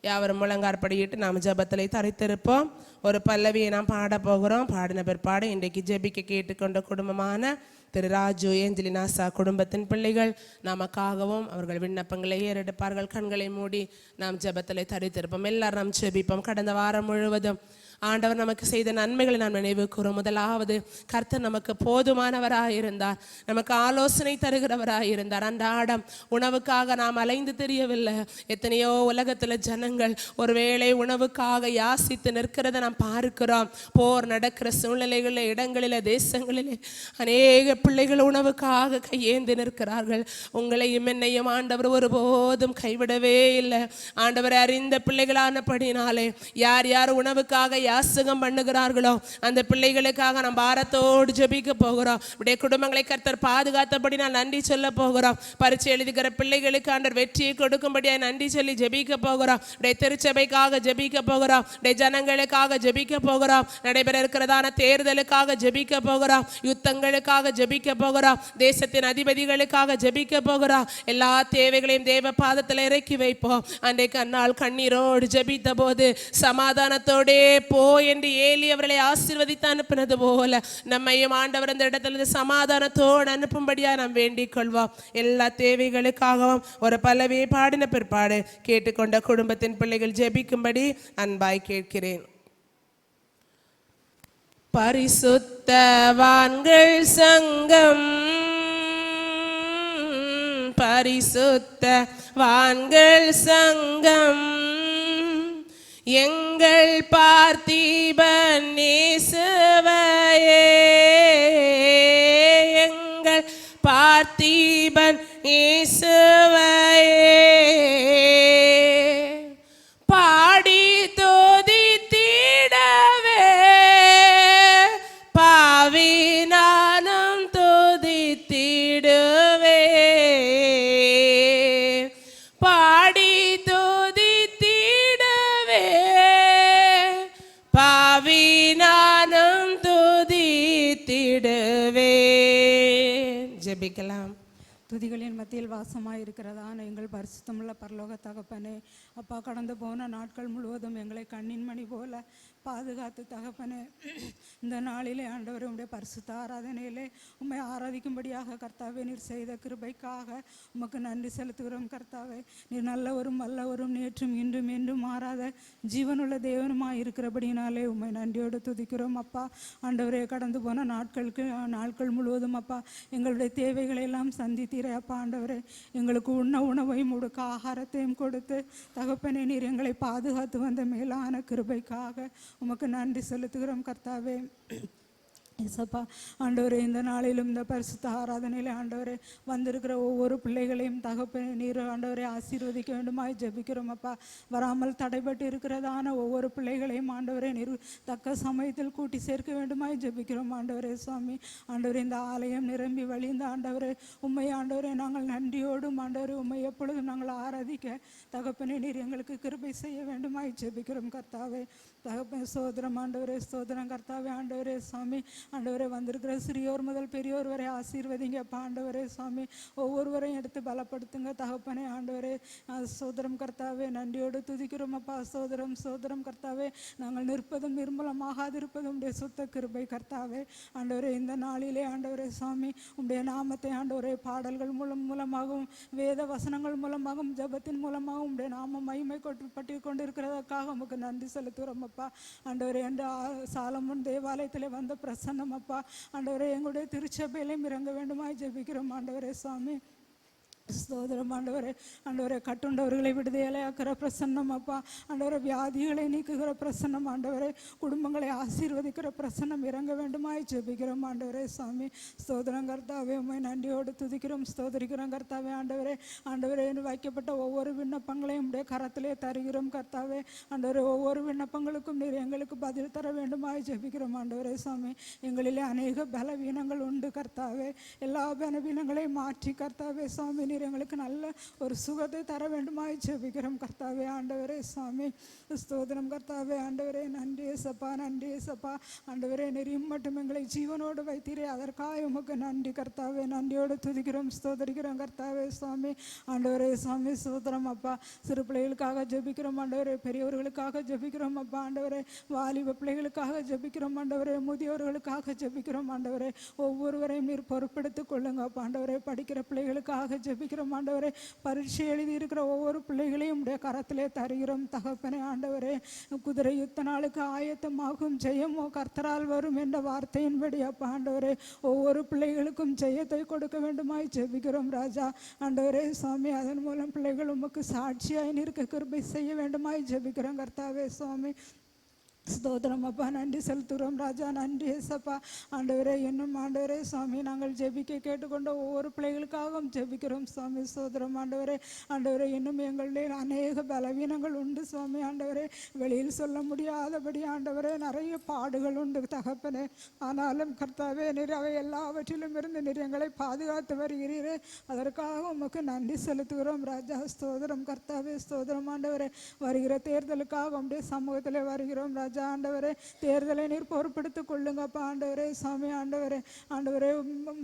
யாவரும் முழங்காற்படியிட்டு நாம் ஜெபத்திலே தரித்திருப்போம். ஒரு பல்லவியை நாம் பாட போகிறோம். பாடின பிற்பாடு இன்றைக்கு ஜெபிக்க கேட்டுக்கொண்ட குடும்பமான திரு ராஜு ஏஞ்சலினாசா குடும்பத்தின் பிள்ளைகள் நமக்காகவும் அவர்கள் விண்ணப்பங்களை ஏறெடுப்பார்கள். கண்களை மூடி நாம் ஜெபத்திலே தரித்திருப்போம். எல்லாரும் நாம் ஜெபிப்போம். கடந்த வாரம் முழுவதும் ஆண்டவர் நமக்கு செய்த நன்மைகளை நாம் நினைவு கூறும். முதலாவது, கர்த்தர் நமக்கு போதுமானவராயிருந்தார், நமக்கு ஆலோசனை தருகிறவராயிருந்தார். அன்றாடம் உணவுக்காக நாம் அலைந்து தெரியவில்லை. எத்தனையோ உலகத்தில் ஜனங்கள் ஒருவேளை உணவுக்காக யாசித்து நிற்கிறத நாம் பார்க்கிறோம். போர் நடக்கிற சூழ்நிலைகளில், இடங்களில், தேசங்களில் அநேக பிள்ளைகள் உணவுக்காக கையேந்தி நிற்கிறார்கள். உங்களையும் என்னையும் ஆண்டவர் ஒருபோதும் கைவிடவே இல்லை. ஆண்டவரை அறிந்த பிள்ளைகளானபடினாலே யார் யார் உணவுக்காக யாசகம் பண்ணுகிறார்களோ அந்த பிள்ளைகளுக்காக நாம் பாரத்தோடு ஜெபிக்க போகிறோம். உடைய குடும்பங்களை கர்த்தர் பாதுகாத்தபடி நான் நன்றி சொல்ல போகிறோம். பரீட்சை எழுதுகிற பிள்ளைகளுக்கு ஆண்டவர் வெற்றியை கொடுக்கும்படியாக நன்றி சொல்லி ஜெபிக்க போகிறோம். உடைய திருச்சபைக்காக ஜெபிக்க போகிறோம். உடைய ஜனங்களுக்காக ஜெபிக்க போகிறோம். நடைபெற இருக்கிறதான தேர்தலுக்காக ஜெபிக்க போகிறோம். யுத்தங்களுக்காக ஜெபிக்க போகிறோம். தேசத்தின் அதிபதிகளுக்காக ஜெபிக்க போகிறோம். எல்லா தேவைகளையும் தேவ பாதத்தில் இறக்கி வைப்போம். அன்றைக்கு அந்நாள் கண்ணீரோடு ஜெபித்த போது சமாதானத்தோடே போ என்று ஏலி அவர்களை ஆசீர்வதித்து அனுப்பினது போல நம்மையும் ஆண்டவர் அந்த இடத்துல சமாதானத்தோடு அனுப்பும்படியா நாம் வேண்டிக் கொள்வோம். எல்லா தேவைகளுக்காகவும் ஒரு பல்லவியை பாடின பிற்பாடு கேட்டுக்கொண்ட குடும்பத்தின் பிள்ளைகள் ஜெபிக்கும்படி அன்பாய் கேட்கிறேன். பரிசுத்தவான்கள் சங்கம், பரிசுத்தவான்கள் சங்கம், எங்கள் பார்த்திபன் இயேசுவையே, எங்கள் பார்த்திபன் இயேசுவையே பாடி துதித்திடவே, பாவி நானும் துதித்திடுவே, பாடி பாவி நானும் துதித்திடுவே. ஜெபிக்கலாம். துதிகளின் மத்தியில் வாசமாக இருக்கிறதான எங்கள் பரிசுத்தமுள்ள பரலோக தகப்பனே, அப்பா, கடந்து போன நாட்கள் முழுவதும் எங்களை கண்ணின் மணி போல பாதுகாத்து தகப்பனே, இந்த நாளிலே ஆண்டவரே உம்முடைய பரிசுத்த ஆராதனையிலே உம்மை ஆராதிக்கும்படியாக கர்த்தாவே நீர் செய்த கிருபைக்காக உமக்கு நன்றி செலுத்துகிறோம். கர்த்தாவே, நீர் நல்லவரும் வல்லவரும் நேற்றும் இன்றும் என்றும் மாறாத ஜீவனுள்ள தேவனுமாய் இருக்கிறபடினாலே உம்மை நன்றியோடு துதிக்கிறோம். அப்பா, ஆண்டவரே, கடந்து போன நாட்கள் முழுவதும் அப்பா எங்களுடைய தேவைகளை எல்லாம் சந்தித்தீரே. அப்பா ஆண்டவரே, எங்களுக்கு உண்ண உணவையும் உடுக்க ஆகாரத்தையும் கொடுத்து தகப்பனே நீர் எங்களை பாதுகாத்து வந்த மேலான கிருபைக்காக உமக்கு நன்றி செலுத்துகிறோம். கர்த்தாவே, ஏசப்பா ஆண்டவரே, இந்த நாளிலும் இந்த பரிசுத்த ஆராதனையிலே ஆண்டவரே வந்திருக்கிற ஒவ்வொரு பிள்ளைகளையும் தகப்பனே நீர் ஆண்டவரே ஆசீர்வதிக்க வேண்டுமாய் ஜெபிக்கிறோம். அப்பா, வராமல் தடைபட்டு இருக்கிறதான ஒவ்வொரு பிள்ளைகளையும் ஆண்டவரே நீர் தக்க சமயத்தில் கூட்டி சேர்க்க வேண்டுமாய் ஜெபிக்கிறோம். ஆண்டவரே சுவாமி, ஆண்டவரே இந்த ஆலயம் நிரம்பி வழிந்த ஆண்டவரே உம்மை ஆண்டவரே நாங்கள் நன்றியோடும் ஆண்டவரே உம்மை எப்பொழுதும் நாங்கள் ஆராதிக்க தகப்பனே நீர் எங்களுக்கு கிருபை செய்ய வேண்டுமாய் ஜெபிக்கிறோம். கர்த்தாவே, தகப்பன் சோதரம் ஆண்டவரே, சோதரம் கர்த்தாவே, ஆண்டவரே சுவாமி, ஆண்டவரே வந்திருக்கிற சிறியோர் முதல் பெரியோர் வரை ஆசீர்வதிங்க. ஆண்டவரே சுவாமி, ஒவ்வொருவரையும் எடுத்து பலப்படுத்துங்க தகப்பனே. ஆண்டவரே சோதரம் கர்த்தாவே, நன்றியோடு துதிக்கிறோம். அப்பா, சோதரம் சோதரம் கர்த்தாவே, நாங்கள் நிற்பதும் நிர்மூலமாகாதிருப்பதும் உடைய சுத்த கிருபை கர்த்தாவே. ஆண்டவரே, இந்த நாளிலே ஆண்டவரே சுவாமி உடைய நாமத்தை ஆண்டவரே பாடல்கள் மூலமாகவும் வேத வசனங்கள் மூலமாகவும் ஜபத்தின் மூலமாகவும் உடைய நாமம் மகிமை பட்டி கொண்டிருக்கிறதற்காக உமக்கு நன்றி செலுத்துகிறோம். அப்பா ஆண்டவரே, என்ற சாலமோன் தேவாலயத்தில் வந்த பிரசன்னம் அப்பா ஆண்டவரே எங்களுடைய திருச்சபையிலையும் இறங்க வேண்டுமாய் ஜெபிக்கிறோம். ஆண்டவரே சுவாமி, ஸ்தோத்திரம் ஆண்டவரே. ஆண்டவரே, கட்டுண்டவர்களை விடுதலையாக்கிற பிரசன்னம் அப்பா ஆண்டவரே, வியாதிகளை நீக்குகிற பிரசன்னம் ஆண்டவரே, குடும்பங்களை ஆசீர்வதிக்கிற பிரசன்னம் இறங்க வேண்டுமாய் ஜெபிக்கிறோம். ஆண்டவரே சுவாமி, ஸ்தோத்திரம் கர்த்தாவே, உம்மை நன்றியோடு துதிக்கிறோம், ஸ்தோத்திரிக்கிறோம் கர்த்தாவே. ஆண்டவரே, ஆண்டவரே வைக்கப்பட்ட ஒவ்வொரு விண்ணப்பங்களையும் உடைய கரத்திலே தருகிறோம் கர்த்தாவே. ஆண்டவரே, ஒவ்வொரு விண்ணப்பங்களுக்கும் நீர் எங்களுக்கு பதில் தர வேண்டுமாய் ஜெபிக்கிறோம். ஆண்டவரே சுவாமி, எங்களிலே அநேக பலவீனங்கள் உண்டு கர்த்தாவே. எல்லா பலவீனங்களையும் மாற்றி கர்த்தாவே சுவாமி நீர் எங்களுக்கு நல்ல ஒரு சுகத்தை தர வேண்டுமாய் ஜெபிக்கிறோம் கர்த்தாவே. ஆண்டவரே சுவாமி ஸ்தோத்திரம் கர்த்தாவே. ஆண்டவரே நன்றி ஏசப்பா, நன்றி ஏசப்பா. ஆண்டவரே நீர் மட்டும் எங்களை ஜீவனோடு வைத்தீரே, அதற்காக உமக்கு நன்றி கர்த்தாவே. நன்றியோடு துதிக்கிறோம் ஸ்தோத்திரிக்கிறோம் கர்த்தாவே சுவாமி. ஆண்டவரே சுவாமி ஸ்தோத்திரம் அப்பா. சிறு பிள்ளைகளுக்காக ஜெபிக்கிறோம் ஆண்டவரே, பெரியவர்களுக்காக ஜெபிக்கிறோம் அப்பா. ஆண்டவரே வாலிப பிள்ளைகளுக்காக ஜெபிக்கிறோம் ஆண்டவரே, முதியோர்களுக்காக ஜெபிக்கிறோம் ஆண்டவரே. ஒவ்வொருவரையும் நீர் பொறுப்பெடுத்துக் கொள்ளுங்க அப்பா. ஆண்டவரே படிக்கிற பிள்ளைகளுக்காக ஜெபிக்கிறோம் ஆண்டவரே. பரீட்சை எழுதி இருக்கிற ஒவ்வொரு பிள்ளைகளையும் உடைய கரத்திலே தருகிறோம் தகப்பனே. ஆண்டவரே குதிரை யுத்த நாளுக்கு ஆயத்தமாகும், ஜெயமோ கர்த்தரால் வரும் என்ற வார்த்தையின்படி அப்பா ஆண்டவரே ஒவ்வொரு பிள்ளைகளுக்கும் ஜெயத்தை கொடுக்க வேண்டுமாய் ஜெபிக்கிறோம் ராஜா. ஆண்டவரே சுவாமி அதன் மூலம் பிள்ளைகள் உமக்கு சாட்சியாய் நிற்க கிருபை செய்ய வேண்டுமாய் ஜெபிக்கிறோம் கர்த்தாவே சுவாமி. ஸ்தோத்திரம் அப்பா, நன்றி செலுத்துகிறோம் ராஜா. நன்றி ஏசப்பா. ஆண்டவரே இன்னும் ஆண்டவரே சுவாமி நாங்கள் ஜெபிக்க கேட்டுக்கொண்ட ஒவ்வொரு பிள்ளைகளுக்காகவும் ஜெபிக்கிறோம் சுவாமி. ஸ்தோத்திரம் ஆண்டவரே. ஆண்டவரே இன்னும் எங்களுடைய அநேக பலவீனங்கள் உண்டு சுவாமி. ஆண்டவரே வெளியில் சொல்ல முடியாதபடி ஆண்டவரே நிறைய பாடுகள் உண்டு தகப்பனே. ஆனாலும் கர்த்தாவே நீர் அவை எல்லாவற்றிலும் இருந்து நீர் எங்களை பாதுகாத்து வருகிறீரே, அதற்காக உமக்கு நன்றி செலுத்துகிறோம் ராஜா. ஸ்தோத்திரம் கர்த்தாவே. ஸ்தோத்திரம் ஆண்டவரே. வருகிற தேர்தலுக்காக உடைய சமூகத்தில் வருகிறோம் ராஜா. ஆண்டவரே தேர்தலை நீர் பொறுப்படுத்திக் கொள்ளுங்கப்பா ஆண்டவரே சாமி. ஆண்டவரே ஆண்டவரே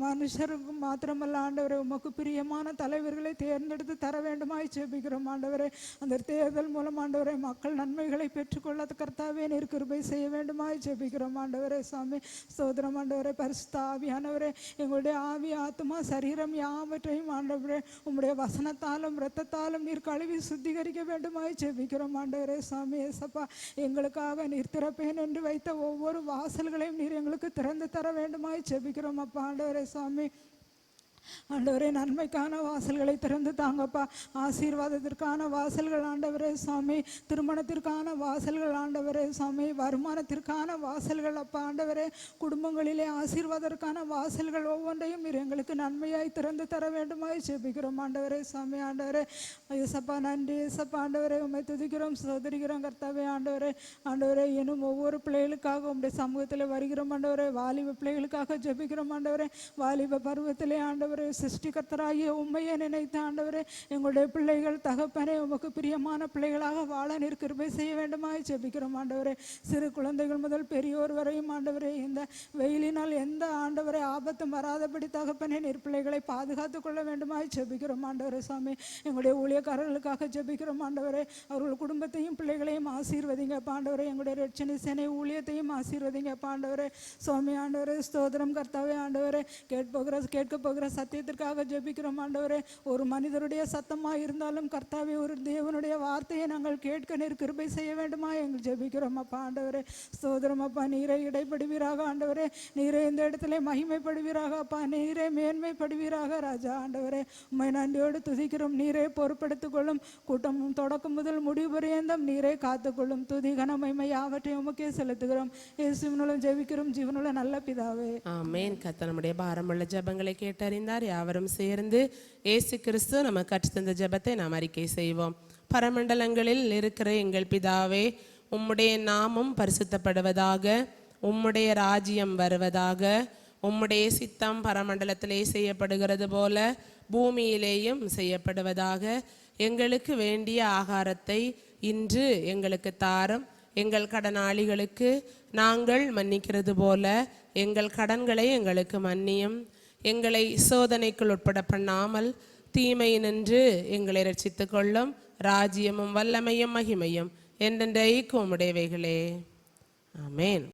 மனுஷருக்கு மாத்திரமல்ல ஆண்டவரே உமக்கு பிரியமான தலைவர்களை தேர்ந்தெடுத்து தர வேண்டுமாய் ஜெபிக்கிறோம் ஆண்டவரே. அந்த தேர்தல் மூலம் ஆண்டவரே மக்கள் நன்மைகளை பெற்றுக்கொள்ள கர்த்தாவே நீர் கிருபை செய்ய வேண்டுமாய் ஜெபிக்கிறோம் ஆண்டவரே சாமி. ஸ்தோத்திரம் ஆண்டவரே. பரிசுத்த ஆவியானவரே எங்களுடைய ஆவி ஆத்மா சரீரம் யாவற்றையும் ஆண்டவரே உம்முடைய வசனத்தாலும் இரத்தத்தாலும் நீர் கழுவி சுத்திகரிக்க வேண்டுமாய் ஜெபிக்கிறோம் ஆண்டவரே சாமி. ஏசப்பா எங்களுக்காக நீர் திறப்பேன் என்று வைத்த ஒவ்வொரு வாசல்களையும் நீர் எங்களுக்கு திறந்து தர வேண்டுமாய் ஜெபிக்கிறோம் அப்பா ஆண்டவரே சாமி. ஆண்டவரே நன்மைக்கான வாசல்களை திறந்து தாங்கப்பா. ஆசீர்வாதத்திற்கான வாசல்கள் ஆண்டவரே சாமி. திருமணத்திற்கான வாசல்கள் ஆண்டவரே சாமி. வருமானத்திற்கான வாசல்கள் அப்பா ஆண்டவரே. குடும்பங்களிலே ஆசீர்வாதத்திற்கான வாசல்கள் ஒவ்வொன்றையும் நீர் எங்களுக்கு நன்மையாய் திறந்து தர வேண்டுமாய் ஜெபிக்கிறோம் ஆண்டவரே சாமி. ஆண்டவரே ஏசப்பா நன்றி ஏசப்பா. ஆண்டவரே உம்மை துதிக்கிறோம் சோதரிக்கிறோம் கர்த்தாவே. ஆண்டவரே ஆண்டவரே இன்னும் ஒவ்வொரு பிள்ளைகளுக்காக உம்முடைய சமூகத்தில் வருகிறோம் ஆண்டவரே. வாலிப பிள்ளைகளுக்காக ஜெபிக்கிறோம் ஆண்டவரே. வாலிப பருவத்திலே ஆண்டவரே சிருஷ்டிகர்த்தராகிய உண்மையை நினைத்த ஆண்டவரே எங்களுடைய பிள்ளைகள் தகப்பனே உமக்கு பிரியமான பிள்ளைகளாக வாழ நீர் கிருபை செய்ய வேண்டுமாய் ஜெபிக்கிறோம் ஆண்டவரே. சிறு குழந்தைகள் முதல் பெரியோர் வரையும் ஆண்டவரே இந்த வெயிலினால் எந்த ஆண்டவரை ஆபத்தும் வராதபடி தகப்பனே நீர் பிள்ளைகளை பாதுகாத்து கொள்ள வேண்டுமாய் ஜெபிக்கிறோம் ஆண்டவரே சாமி. எங்களுடைய ஊழியக்காரர்களுக்காக ஜெபிக்கிறோம் ஆண்டவரே. அவர்கள் குடும்பத்தையும் பிள்ளைகளையும் ஆசீர்வதிங்க ஆண்டவரே. எங்களுடைய ரட்சணை சேனை ஊழியத்தையும் ஆசீர்வதிங்க ஆண்டவரே சுவாமி. ஆண்டவரே ஸ்தோத்திரம் கர்த்தாவே. ஆண்டவரே கேட்க போகிற சத்தியத்திற்காக ஜெபிக்கிறோம் ஆண்டவரே. ஒரு மனிதருடைய சத்தமாக இருந்தாலும் கர்த்தாவே ஒரு தேவனுடைய வார்த்தையை நாங்கள் கேட்க நீர் கிருபை செய்ய வேண்டுமா எங்கள் ஜெபிக்கிறோம் அப்பா ஆண்டவரே. ஸ்தோத்திரம் அப்பா. நீரை இடைப்படுவீராக ஆண்டவரே. நீரை இந்த இடத்துல மகிமைப்படுவீராக அப்பா. நீரை மேன்மைப்படுவீராக ராஜா. ஆண்டவரே உம்மை நன்றியோடு துதிக்கிறோம். நீரை பொறுப்படுத்திக் கொள்ளும். கூட்டம் தொடக்கம் முதல் முடிவு பரியந்தம் நீரை காத்துக்கொள்ளும். துதி கனமகிமை யாவற்றையும் உமக்கே செலுத்துகிறோம். இயேசுவின் மூலம் ஜெபிக்கிறோம் ஜீவனுள்ள நல்ல பிதாவே ஆமென். கர்த்தர் நம்முடைய பாரமுள்ள ஜெபங்களை கேட்டறிந்தார். யாவரும் சேர்ந்து இயேசு கிறிஸ்து நமக்கு கற்றுத்தந்த ஜெபத்தை நாம் அறிக்கை செய்வோம். பரமண்டலங்களில் இருக்கிற எங்கள் பிதாவே, உம்முடைய நாமம் பரிசுத்தப்படுவதாக, உம்முடைய ராஜ்யம் வருவதாக, உம்முடைய சித்தம் பரமண்டலத்திலே செய்யப்படுகிறது போல பூமியிலேயும் செய்யப்படுவதாக. எங்களுக்கு வேண்டிய ஆகாரத்தை இன்று எங்களுக்கு தாரும். எங்கள் கடனாளிகளுக்கு நாங்கள் மன்னிக்கிறது போல எங்கள் கடன்களை எங்களுக்கு மன்னியும். எங்களை சோதனைக்குள் உட்பட பண்ணாமல் தீமையினின்று எங்களை ரட்சித்துக் கொள்ளும். ராஜ்யமும் வல்லமையும் மகிமையும் என்றென்றைக்கும் உம்முடையவைகளே. ஆமென்.